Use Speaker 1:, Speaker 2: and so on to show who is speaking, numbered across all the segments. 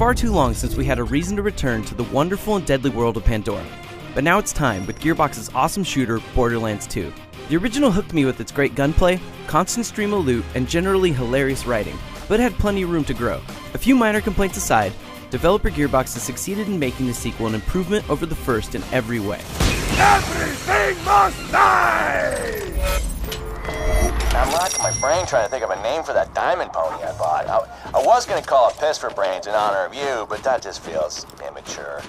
Speaker 1: far too long since we had a reason to return to the wonderful and deadly world of Pandora. But now it's time with Gearbox's awesome shooter, Borderlands 2. The original hooked me with its great gunplay, constant stream of loot, and generally hilarious writing, but had plenty of room to grow. A few minor complaints aside, developer Gearbox has succeeded in making the sequel an improvement over the first in every way.
Speaker 2: Everything must die!
Speaker 3: I'm racking my brain trying to think of a name for that diamond pony I bought. I was going to call it Piss for Brains in honor of you, but that just feels immature.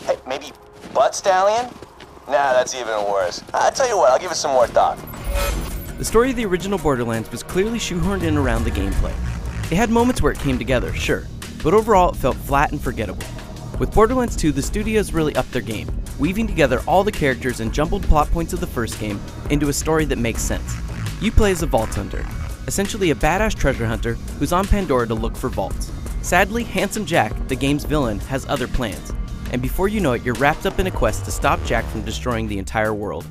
Speaker 3: Hey, maybe Butt Stallion? Nah, that's even worse. I'll tell you what, I'll give it some more thought.
Speaker 1: The story of the original Borderlands was clearly shoehorned in around the gameplay. It had moments where it came together, sure, but overall it felt flat and forgettable. With Borderlands 2, the studios really upped their game, weaving together all the characters and jumbled plot points of the first game into a story that makes sense. You play as a vault hunter, essentially a badass treasure hunter who's on Pandora to look for vaults. Sadly, Handsome Jack, the game's villain, has other plans, and before you know it, you're wrapped up in a quest to stop Jack from destroying the entire world.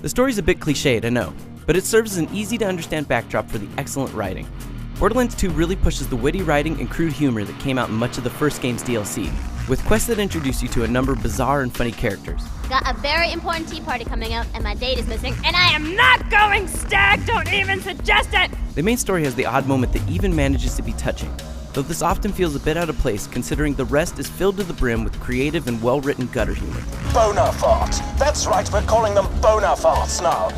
Speaker 1: The story's a bit cliched, I know, but it serves as an easy-to-understand backdrop for the excellent writing. Borderlands 2 really pushes the witty writing and crude humor that came out in much of the first game's DLC, with quests that introduce you to a number of bizarre and funny characters.
Speaker 4: Got a very important tea party coming up, and my date is missing, and I am not going stag! Don't even suggest it!
Speaker 1: The main story has the odd moment that even manages to be touching, though this often feels a bit out of place considering the rest is filled to the brim with creative and well-written gutter humor.
Speaker 3: Boner farts. That's right, we're calling them boner farts now.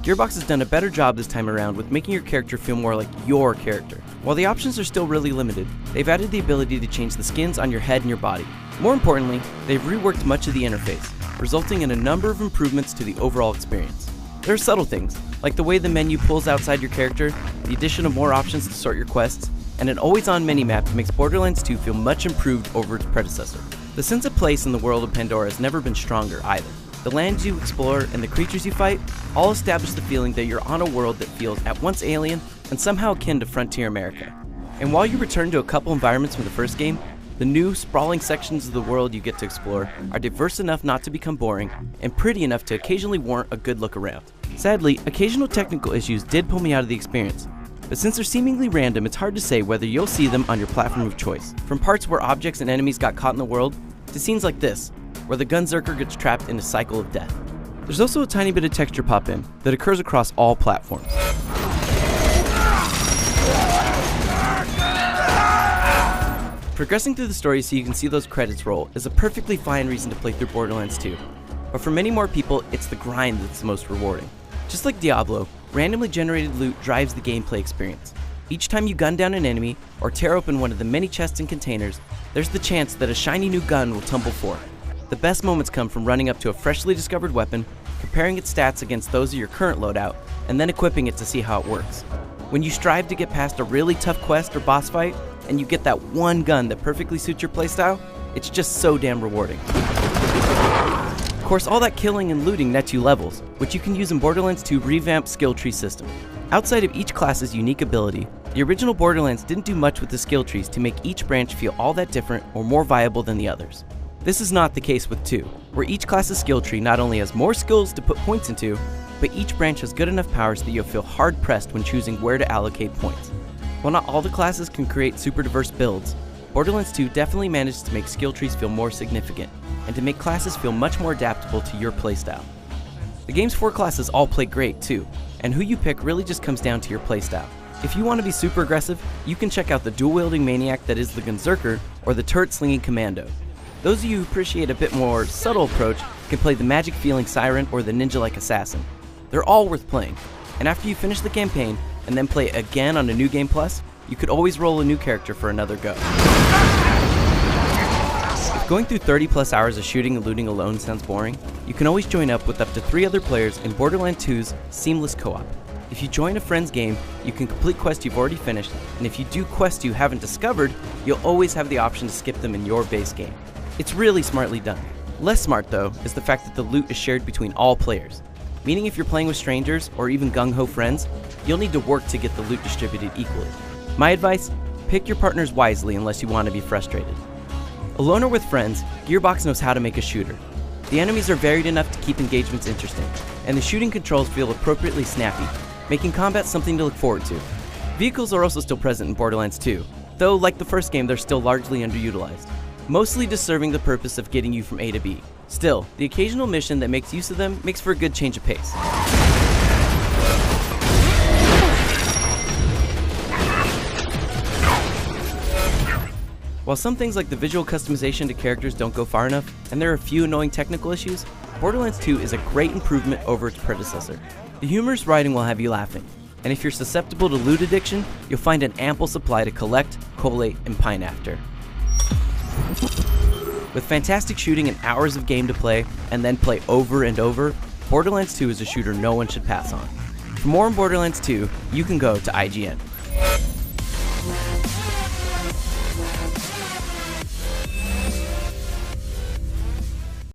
Speaker 1: Gearbox has done a better job this time around with making your character feel more like your character. While the options are still really limited, they've added the ability to change the skins on your head and your body. More importantly, they've reworked much of the interface, resulting in a number of improvements to the overall experience. There are subtle things, like the way the menu pulls outside your character, the addition of more options to sort your quests, and an always-on minimap makes Borderlands 2 feel much improved over its predecessor. The sense of place in the world of Pandora has never been stronger either. The lands you explore and the creatures you fight all establish the feeling that you're on a world that feels at once alien and somehow akin to Frontier America. And while you return to a couple environments from the first game, the new, sprawling sections of the world you get to explore are diverse enough not to become boring and pretty enough to occasionally warrant a good look around. Sadly, occasional technical issues did pull me out of the experience, but since they're seemingly random, it's hard to say whether you'll see them on your platform of choice. From parts where objects and enemies got caught in the world, to scenes like this, where the Gunzerker gets trapped in a cycle of death. There's also a tiny bit of texture pop-in that occurs across all platforms. Progressing through the story so you can see those credits roll is a perfectly fine reason to play through Borderlands 2, but for many more people, it's the grind that's the most rewarding. Just like Diablo, randomly generated loot drives the gameplay experience. Each time you gun down an enemy or tear open one of the many chests and containers, there's the chance that a shiny new gun will tumble forth. The best moments come from running up to a freshly discovered weapon, comparing its stats against those of your current loadout, and then equipping it to see how it works. When you strive to get past a really tough quest or boss fight, and you get that one gun that perfectly suits your playstyle, it's just so damn rewarding. Of course, all that killing and looting nets you levels, which you can use in Borderlands 2's revamped skill tree system. Outside of each class's unique ability, the original Borderlands didn't do much with the skill trees to make each branch feel all that different or more viable than the others. This is not the case with 2, where each class's skill tree not only has more skills to put points into, but each branch has good enough powers that you'll feel hard-pressed when choosing where to allocate points. While not all the classes can create super diverse builds, Borderlands 2 definitely manages to make skill trees feel more significant, and to make classes feel much more adaptable to your playstyle. The game's 4 classes all play great too, and who you pick really just comes down to your playstyle. If you want to be super aggressive, you can check out the dual-wielding maniac that is the Gunzerker, or the turret-slinging commando. Those of you who appreciate a bit more subtle approach can play the magic-feeling siren or the ninja-like assassin. They're all worth playing, and after you finish the campaign and then play it again on a New Game Plus, you could always roll a new character for another go. If going through 30 plus hours of shooting and looting alone sounds boring, you can always join up with up to 3 other players in Borderlands 2's seamless co-op. If you join a friend's game, you can complete quests you've already finished, and if you do quests you haven't discovered, you'll always have the option to skip them in your base game. It's really smartly done. Less smart though is the fact that the loot is shared between all players, meaning if you're playing with strangers or even gung-ho friends, you'll need to work to get the loot distributed equally. My advice, pick your partners wisely unless you want to be frustrated. Alone or with friends, Gearbox knows how to make a shooter. The enemies are varied enough to keep engagements interesting, and the shooting controls feel appropriately snappy, making combat something to look forward to. Vehicles are also still present in Borderlands 2, though like the first game, they're still largely underutilized, mostly just serving the purpose of getting you from A to B. Still, the occasional mission that makes use of them makes for a good change of pace. While some things like the visual customization to characters don't go far enough, and there are a few annoying technical issues, Borderlands 2 is a great improvement over its predecessor. The humorous writing will have you laughing, and if you're susceptible to loot addiction, you'll find an ample supply to collect, collate, and pine after. With fantastic shooting and hours of game to play, and then play over and over, Borderlands 2 is a shooter no one should pass on. For more on Borderlands 2, you can go to IGN.